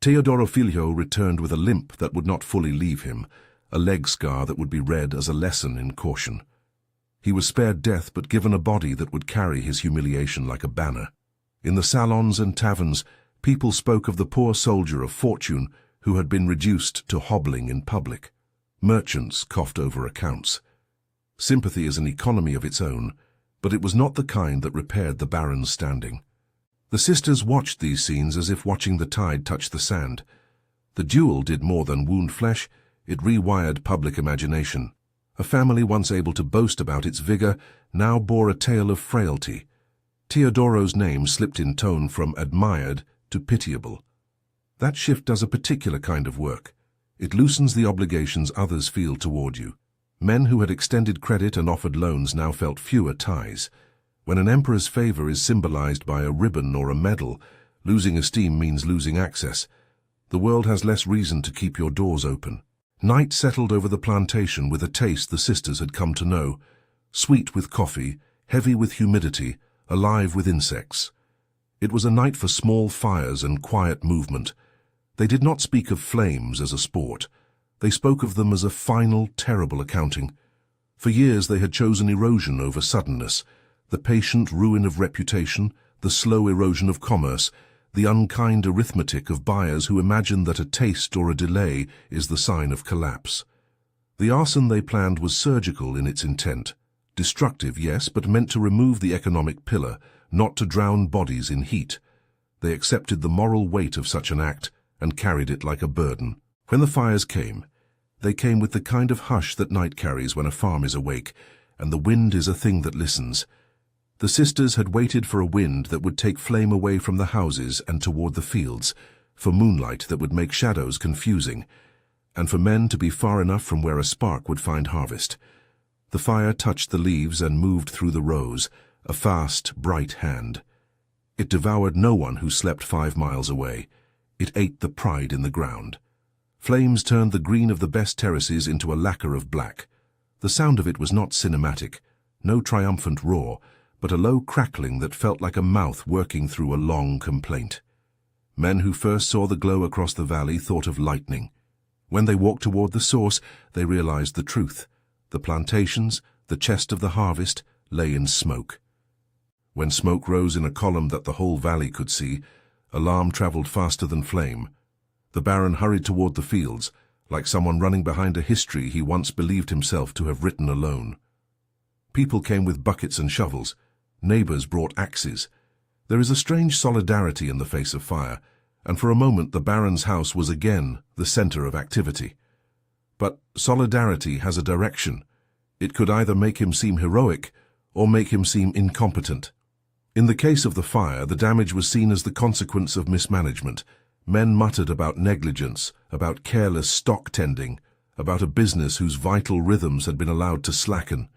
Teodoro Filho returned with a limp that would not fully leave him, a leg scar that would be read as a lesson in caution. He was spared death but given a body that would carry his humiliation like a banner. In the salons and taverns, people spoke of the poor soldier of fortune who had been reduced to hobbling in public. Merchants coughed over accounts. Sympathy is an economy of its own, but it was not the kind that repaired the Baron's standing. The sisters watched these scenes as if watching the tide touch the sand. The duel did more than wound flesh, it rewired public imagination. A family once able to boast about its vigor now bore a tale of frailty. Teodoro's name slipped in tone from admired to pitiable. That shift does a particular kind of work. It loosens the obligations others feel toward you. Men who had extended credit and offered loans now felt fewer ties. When an emperor's favor is symbolized by a ribbon or a medal, Losing esteem means losing access. The world has less reason to keep your doors open. Night settled over the plantation with a taste the sisters had come to know. Sweet with coffee, heavy with humidity, alive with insects. It was a night for small fires and quiet movement. They did not speak of flames as a sport. They spoke of them as a final, terrible accounting. For years they had chosen erosion over suddenness, the patient ruin of reputation, the slow erosion of commerce, the unkind arithmetic of buyers who imagine that a taste or a delay is the sign of collapse. The arson they planned was surgical in its intent. Destructive, yes, but meant to remove the economic pillar, not to drown bodies in heat. They accepted the moral weight of such an act and carried it like a burden. When the fires came, they came with the kind of hush that night carries when a farm is awake, and the wind is a thing that listens. The sisters had waited for a wind that would take flame away from the houses and toward the fields, for moonlight that would make shadows confusing, and for men to be far enough from where a spark would find harvest. The fire touched the leaves and moved through the rows, a fast, bright hand. It devoured no one who slept 5 miles away. It ate the pride in the ground. Flames turned the green of the best terraces into a lacquer of black. The sound of it was not cinematic, no triumphant roar, but a low crackling that felt like a mouth working through a long complaint. Men who first saw the glow across the valley thought of lightning. When they walked toward the source, they realized the truth. The plantations, the chest of the harvest, lay in smoke. When smoke rose in a column that the whole valley could see, alarm traveled faster than flame. The Baron hurried toward the fields, like someone running behind a history he once believed himself to have written alone. People came with buckets and shovels. Neighbors brought axes. There is a strange solidarity in the face of fire, and for a moment the Baron's house was again the center of activity. But solidarity has a direction. It could either make him seem heroic or make him seem incompetent. In the case of the fire, the damage was seen as the consequence of mismanagement. Men muttered about negligence, about careless stock tending, about a business whose vital rhythms had been allowed to slacken.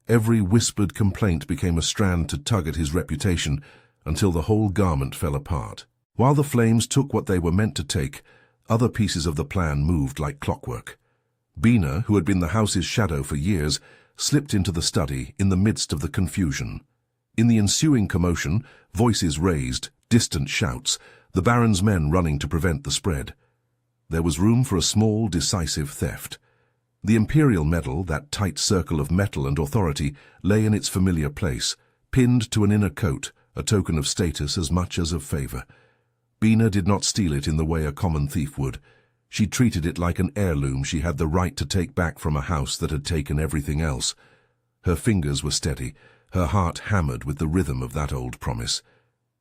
Every whispered complaint became a strand to tug at his reputation until the whole garment fell apart. While the flames took what they were meant to take, other pieces of the plan moved like clockwork. Bina, who had been the house's shadow for years, slipped into the study in the midst of the confusion. In the ensuing commotion, voices raised, distant shouts, the Baron's men running to prevent the spread. There was room for a small, decisive theft. The imperial medal, that tight circle of metal and authority, lay in its familiar place, pinned to an inner coat, a token of status as much as of favor. Bina did not steal it in the way a common thief would. She treated it like an heirloom she had the right to take back from a house that had taken everything else. Her fingers were steady, her heart hammered with the rhythm of that old promise.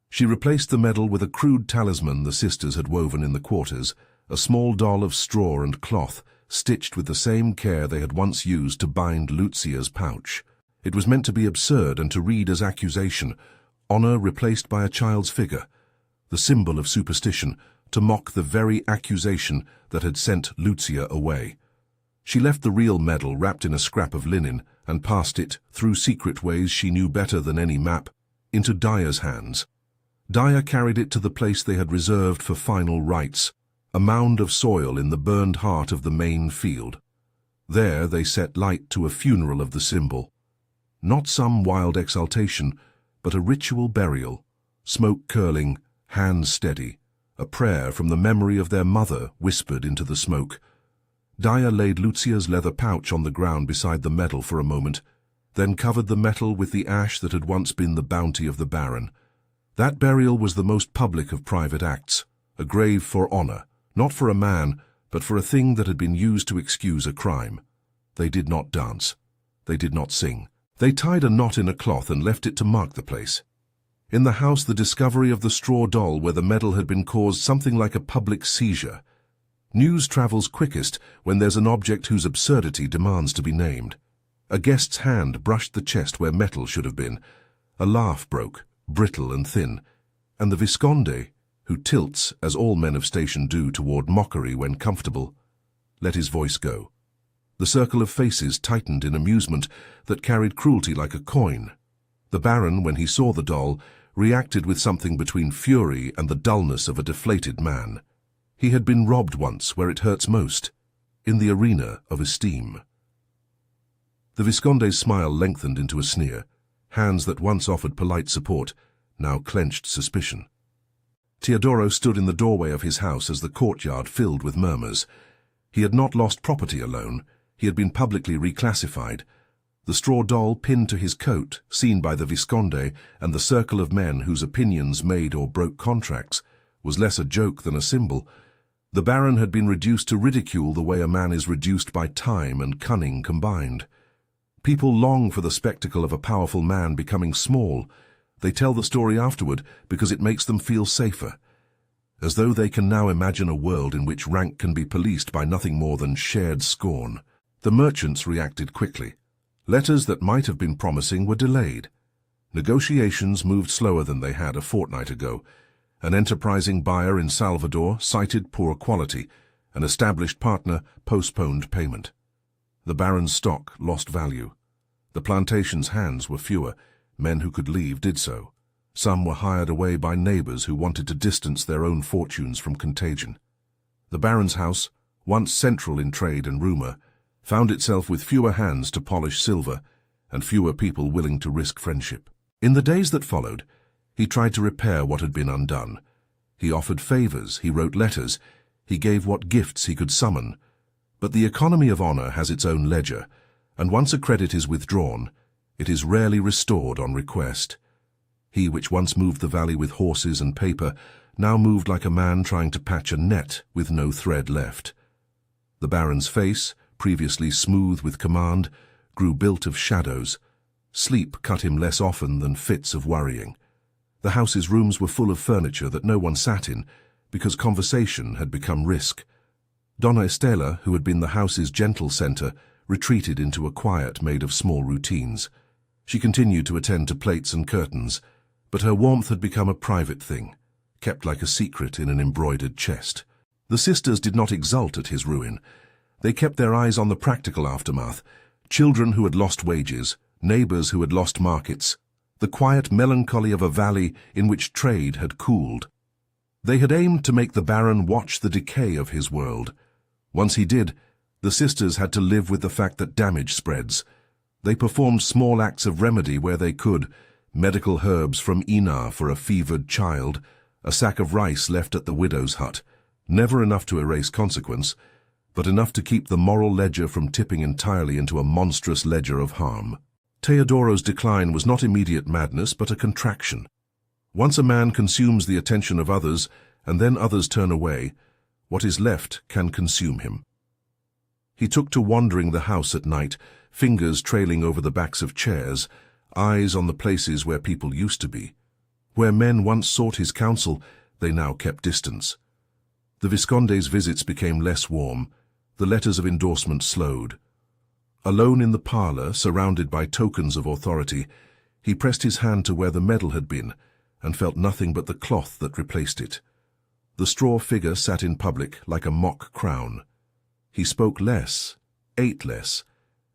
She replaced the medal with a crude talisman the sisters had woven in the quarters, a small doll of straw and cloth, stitched with the same care they had once used to bind Lucia's pouch. It was meant to be absurd and to read as accusation, honor replaced by a child's figure, the symbol of superstition, to mock the very accusation that had sent Lucia away. She left the real medal wrapped in a scrap of linen and passed it, through secret ways she knew better than any map, into Daya's hands. Daya carried it to the place they had reserved for final rites, a mound of soil in the burned heart of the main field. There they set light to a funeral of the symbol. Not some wild exaltation, but a ritual burial, smoke curling, hands steady, a prayer from the memory of their mother whispered into the smoke. Daya laid Lucia's leather pouch on the ground beside the medal for a moment, then covered the metal with the ash that had once been the bounty of the Baron. That burial was the most public of private acts, a grave for honor, not for a man, but for a thing that had been used to excuse a crime. They did not dance. They did not sing. They tied a knot in a cloth and left it to mark the place. In the house, the discovery of the straw doll where the medal had been caused something like a public seizure. News travels quickest when there's an object whose absurdity demands to be named. A guest's hand brushed the chest where metal should have been. A laugh broke, brittle and thin, and the Visconde, who tilts, as all men of station do, toward mockery when comfortable, let his voice go. The circle of faces tightened in amusement that carried cruelty like a coin. The Baron, when he saw the doll, reacted with something between fury and the dullness of a deflated man. He had been robbed once where it hurts most, in the arena of esteem. The Visconde's smile lengthened into a sneer. Hands that once offered polite support now clenched suspicion. Teodoro stood in the doorway of his house as the courtyard filled with murmurs. He had not lost property alone. He had been publicly reclassified. The straw doll pinned to his coat, seen by the Visconde and the circle of men whose opinions made or broke contracts, was less a joke than a symbol. The Baron had been reduced to ridicule the way a man is reduced by time and cunning combined. People long for the spectacle of a powerful man becoming small. They tell the story afterward because it makes them feel safer, as though they can now imagine a world in which rank can be policed by nothing more than shared scorn. The merchants reacted quickly. Letters that might have been promising were delayed. Negotiations moved slower than they had a fortnight ago. An enterprising buyer in Salvador cited poor quality. An established partner postponed payment. The Baron's stock lost value. The plantation's hands were fewer. Men who could leave did so. Some were hired away by neighbors who wanted to distance their own fortunes from contagion. The Baron's house, once central in trade and rumor, found itself with fewer hands to polish silver and fewer people willing to risk friendship. In the days that followed, he tried to repair what had been undone. He offered favors, he wrote letters, he gave what gifts he could summon. But the economy of honor has its own ledger, and once a credit is withdrawn, it is rarely restored on request. He which once moved the valley with horses and paper now moved like a man trying to patch a net with no thread left. The Baron's face, previously smooth with command, grew built of shadows. Sleep cut him less often than fits of worrying. The house's rooms were full of furniture that no one sat in, because conversation had become risk. Donna Estela, who had been the house's gentle center, retreated into a quiet made of small routines. She continued to attend to plates and curtains, but her warmth had become a private thing, kept like a secret in an embroidered chest. The sisters did not exult at his ruin. They kept their eyes on the practical aftermath: children who had lost wages, neighbors who had lost markets, the quiet melancholy of a valley in which trade had cooled. They had aimed to make the Baron watch the decay of his world. Once he did, the sisters had to live with the fact that damage spreads. They performed small acts of remedy where they could: medical herbs from Ina for a fevered child, a sack of rice left at the widow's hut, never enough to erase consequence, but enough to keep the moral ledger from tipping entirely into a monstrous ledger of harm. Teodoro's decline was not immediate madness, but a contraction. Once a man consumes the attention of others, and then others turn away, what is left can consume him. He took to wandering the house at night, fingers trailing over the backs of chairs, eyes on the places where people used to be. Where men once sought his counsel, they now kept distance. The Visconde's visits became less warm. The letters of endorsement slowed. Alone in the parlor, surrounded by tokens of authority, he pressed his hand to where the medal had been, and felt nothing but the cloth that replaced it. The straw figure sat in public like a mock crown. He spoke less, ate less,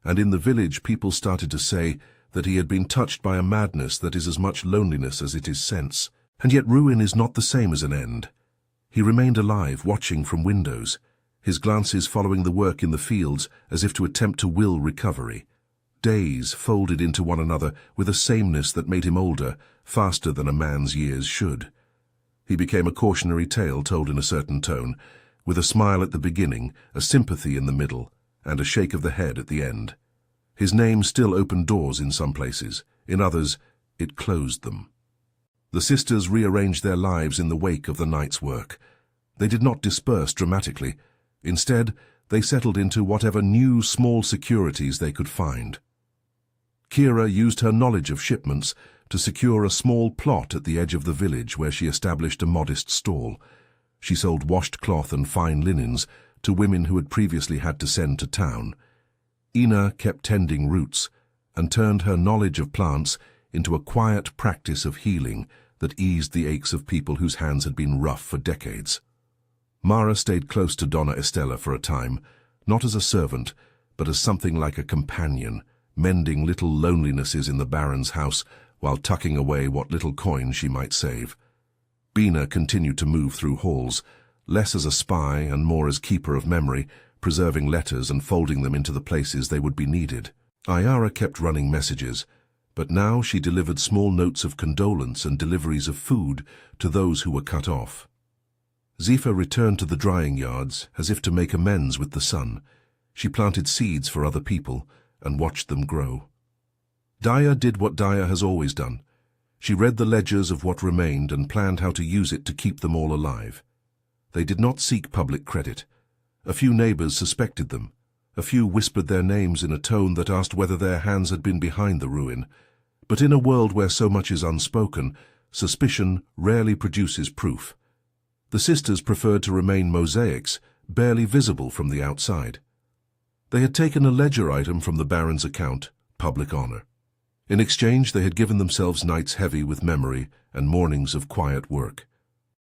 and in the village people started to say that he had been touched by a madness that is as much loneliness as it is sense. And yet ruin is not the same as an end. He remained alive, watching from windows, his glances following the work in the fields as if to attempt to will recovery. Days folded into one another with a sameness that made him older, faster than a man's years should. He became a cautionary tale told in a certain tone, with a smile at the beginning, a sympathy in the middle, and a shake of the head at the end. His name still opened doors in some places, in others it closed them. The sisters rearranged their lives in the wake of the night's work. They did not disperse dramatically. Instead, they settled into whatever new small securities they could find. Kira used her knowledge of shipments to secure a small plot at the edge of the village where she established a modest stall. She sold washed cloth and fine linens to women who had previously had to send to town. Ina kept tending roots and turned her knowledge of plants into a quiet practice of healing that eased the aches of people whose hands had been rough for decades. Mara stayed close to Donna Estela for a time, not as a servant, but as something like a companion, mending little lonelinesses in the Baron's house while tucking away what little coin she might save. Bina continued to move through halls, less as a spy and more as keeper of memory, preserving letters and folding them into the places they would be needed. Ayara kept running messages, but now she delivered small notes of condolence and deliveries of food to those who were cut off. Zifa returned to the drying yards as if to make amends with the sun. She planted seeds for other people and watched them grow. Daya did what Daya has always done. She read the ledgers of what remained and planned how to use it to keep them all alive. They did not seek public credit. A few neighbors suspected them. A few whispered their names in a tone that asked whether their hands had been behind the ruin. But in a world where so much is unspoken, suspicion rarely produces proof. The sisters preferred to remain mosaics, barely visible from the outside. They had taken a ledger item from the Baron's account, public honor. In exchange, they had given themselves nights heavy with memory and mornings of quiet work.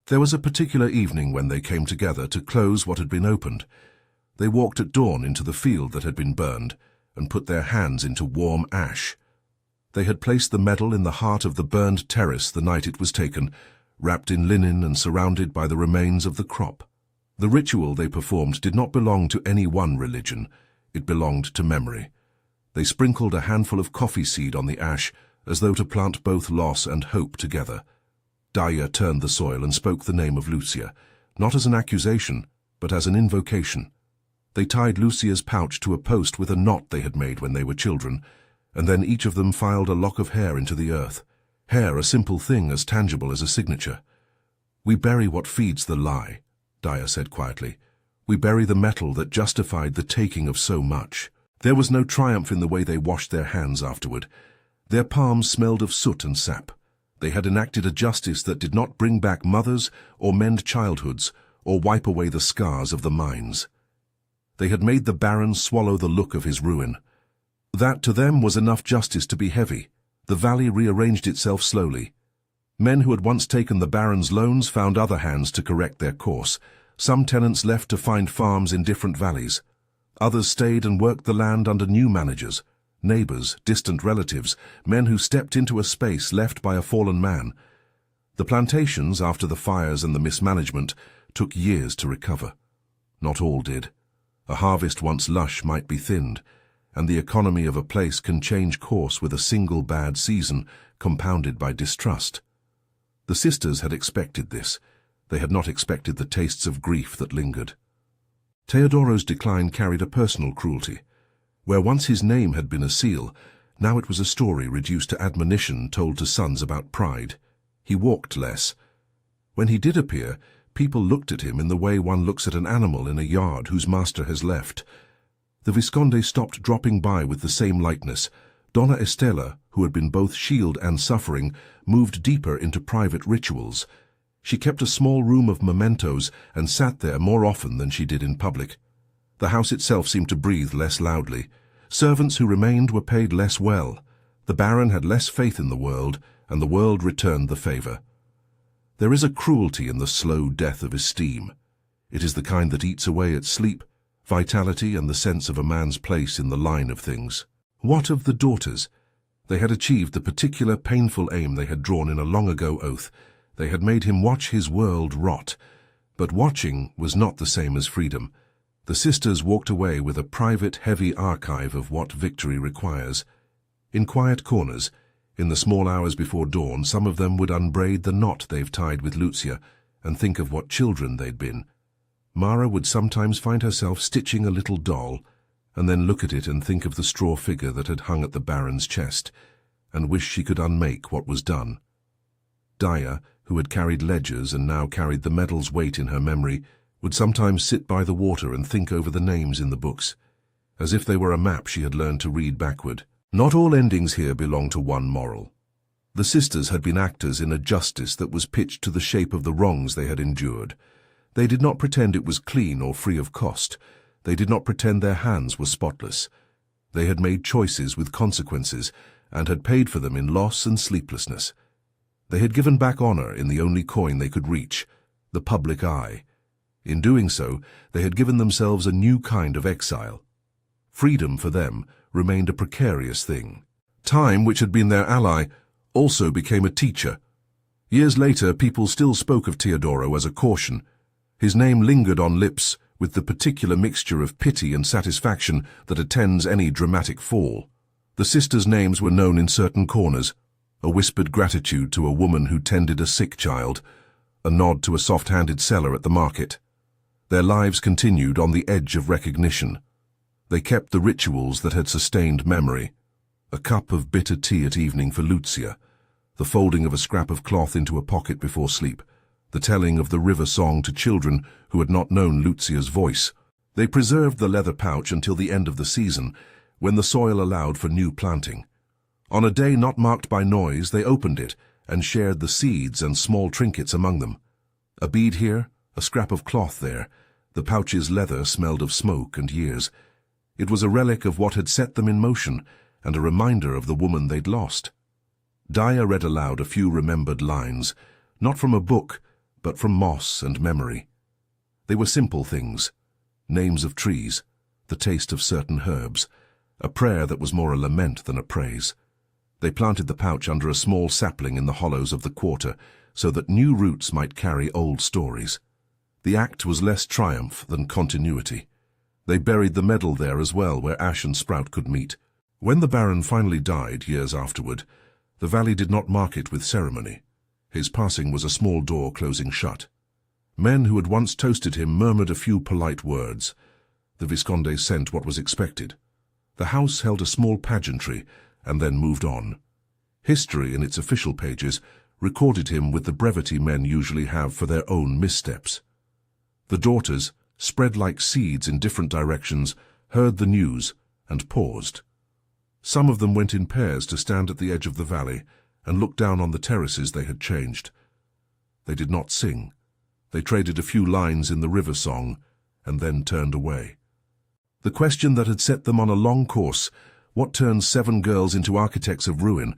There was a particular evening when they came together to close what had been opened. They walked at dawn into the field that had been burned and put their hands into warm ash. They had placed the medal in the heart of the burned terrace the night it was taken, wrapped in linen and surrounded by the remains of the crop. The ritual they performed did not belong to any one religion. It belonged to memory. They sprinkled a handful of coffee seed on the ash, as though to plant both loss and hope together. Daya turned the soil and spoke the name of Lucia, not as an accusation, but as an invocation. They tied Lucia's pouch to a post with a knot they had made when they were children, and then each of them filed a lock of hair into the earth. Hair, a simple thing as tangible as a signature. "We bury what feeds the lie," Daya said quietly. "We bury the metal that justified the taking of so much." There was no triumph in the way they washed their hands afterward. Their palms smelled of soot and sap. They had enacted a justice that did not bring back mothers or mend childhoods or wipe away the scars of the mines. They had made the Baron swallow the look of his ruin. That to them was enough justice to be heavy. The valley rearranged itself slowly. Men who had once taken the Baron's loans found other hands to correct their course. Some tenants left to find farms in different valleys. Others stayed and worked the land under new managers, neighbors, distant relatives, men who stepped into a space left by a fallen man. The plantations, after the fires and the mismanagement, took years to recover. Not all did. A harvest once lush might be thinned, and the economy of a place can change course with a single bad season, compounded by distrust. The sisters had expected this. They had not expected the tastes of grief that lingered. Teodoro's decline carried a personal cruelty. Where once his name had been a seal, now it was a story reduced to admonition told to sons about pride. He walked less. When he did appear, people looked at him in the way one looks at an animal in a yard whose master has left. The Visconde stopped dropping by with the same lightness. Donna Estela, who had been both shield and suffering, moved deeper into private rituals. She kept a small room of mementos and sat there more often than she did in public. The house itself seemed to breathe less loudly. Servants who remained were paid less well. The Baron had less faith in the world, and the world returned the favor. There is a cruelty in the slow death of esteem. It is the kind that eats away at sleep, vitality, and the sense of a man's place in the line of things. What of the daughters? They had achieved the particular painful aim they had drawn in a long-ago oath. They had made him watch his world rot. But watching was not the same as freedom. The sisters walked away with a private, heavy archive of what victory requires. In quiet corners, in the small hours before dawn, some of them would unbraid the knot they've tied with Lucia and think of what children they'd been. Mara would sometimes find herself stitching a little doll, and then look at it and think of the straw figure that had hung at the Baron's chest, and wish she could unmake what was done. Daya, who had carried ledgers and now carried the medal's weight in her memory, would sometimes sit by the water and think over the names in the books, as if they were a map she had learned to read backward. Not all endings here belong to one moral. The sisters had been actors in a justice that was pitched to the shape of the wrongs they had endured. They did not pretend it was clean or free of cost. They did not pretend their hands were spotless. They had made choices with consequences and had paid for them in loss and sleeplessness. They had given back honor in the only coin they could reach, the public eye. In doing so, they had given themselves a new kind of exile. Freedom for them remained a precarious thing. Time, which had been their ally, also became a teacher. Years later, people still spoke of Teodoro as a caution. His name lingered on lips with the particular mixture of pity and satisfaction that attends any dramatic fall. The sisters' names were known in certain corners, a whispered gratitude to a woman who tended a sick child, a nod to a soft-handed seller at the market. Their lives continued on the edge of recognition. They kept the rituals that had sustained memory. A cup of bitter tea at evening for Lucia, the folding of a scrap of cloth into a pocket before sleep, the telling of the river song to children who had not known Lucia's voice. They preserved the leather pouch until the end of the season, when the soil allowed for new planting. On a day not marked by noise, they opened it and shared the seeds and small trinkets among them. A bead here, a scrap of cloth there. The pouch's leather smelled of smoke and years. It was a relic of what had set them in motion, and a reminder of the woman they'd lost. Daya read aloud a few remembered lines, not from a book, but from moss and memory. They were simple things: names of trees, the taste of certain herbs, a prayer that was more a lament than a praise. They planted the pouch under a small sapling in the hollows of the quarter, so that new roots might carry old stories. The act was less triumph than continuity. They buried the medal there as well, where ash and sprout could meet. When the Baron finally died years afterward, the valley did not mark it with ceremony. His passing was a small door closing shut. Men who had once toasted him murmured a few polite words. The Visconde sent what was expected. The house held a small pageantry and then moved on. History, in its official pages, recorded him with the brevity men usually have for their own missteps. The daughters, spread like seeds in different directions, heard the news and paused. Some of them went in pairs to stand at the edge of the valley and look down on the terraces they had changed. They did not sing. They traded a few lines in the river song and then turned away. The question that had set them on a long course, what turns 7 girls into architects of ruin,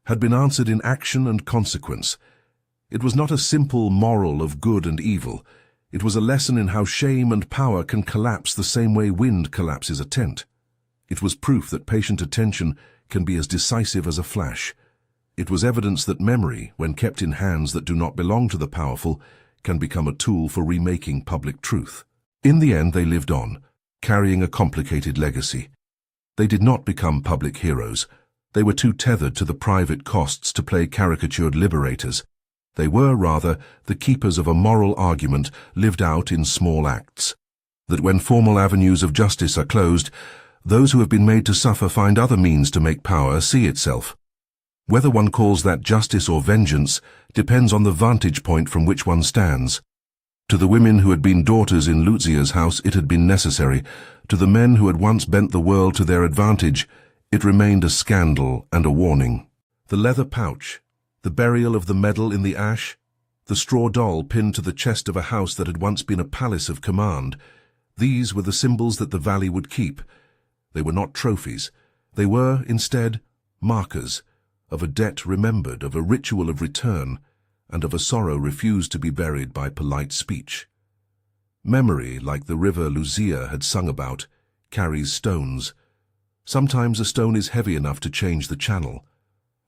had been answered in action and consequence. It was not a simple moral of good and evil. It was a lesson in how shame and power can collapse the same way wind collapses a tent. It was proof that patient attention can be as decisive as a flash. It was evidence that memory, when kept in hands that do not belong to the powerful, can become a tool for remaking public truth. In the end, they lived on, carrying a complicated legacy. They did not become public heroes. They were too tethered to the private costs to play caricatured liberators. They were, rather, the keepers of a moral argument lived out in small acts. That when formal avenues of justice are closed, those who have been made to suffer find other means to make power see itself. Whether one calls that justice or vengeance depends on the vantage point from which one stands. To the women who had been daughters in Lucia's house, it had been necessary. To the men who had once bent the world to their advantage, it remained a scandal and a warning. The leather pouch, the burial of the medal in the ash, the straw doll pinned to the chest of a house that had once been a palace of command, these were the symbols that the valley would keep. They were not trophies. They were, instead, markers of a debt remembered, of a ritual of return, and of a sorrow refused to be buried by polite speech. Memory, like the river Lucia had sung about, carries stones. Sometimes a stone is heavy enough to change the channel,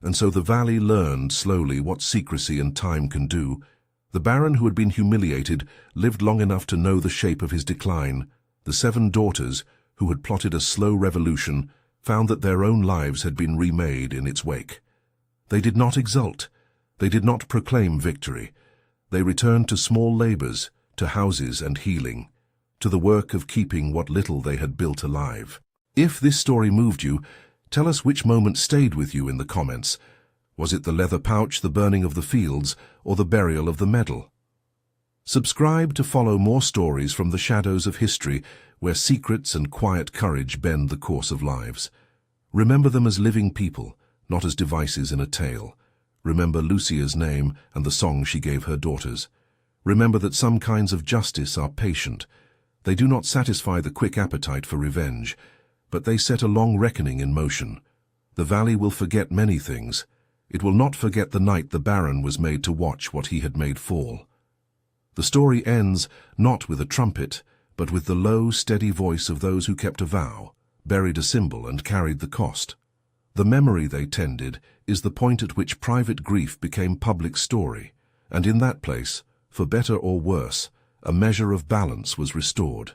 and so the valley learned slowly what secrecy and time can do. The Baron who had been humiliated lived long enough to know the shape of his decline. The 7 daughters, who had plotted a slow revolution, found that their own lives had been remade in its wake. They did not exult. They did not proclaim victory. They returned to small labors, to houses and healing, to the work of keeping what little they had built alive. If this story moved you, tell us which moment stayed with you in the comments. Was it the leather pouch, the burning of the fields, or the burial of the medal? Subscribe to follow more stories from the shadows of history, where secrets and quiet courage bend the course of lives. Remember them as living people, not as devices in a tale. Remember Lucia's name and the song she gave her daughters. Remember that some kinds of justice are patient. They do not satisfy the quick appetite for revenge, but they set a long reckoning in motion. The valley will forget many things. It will not forget the night the Baron was made to watch what he had made fall. The story ends not with a trumpet, but with the low, steady voice of those who kept a vow, buried a symbol, and carried the cost. The memory they tended is the point at which private grief became public story, and in that place, for better or worse, a measure of balance was restored.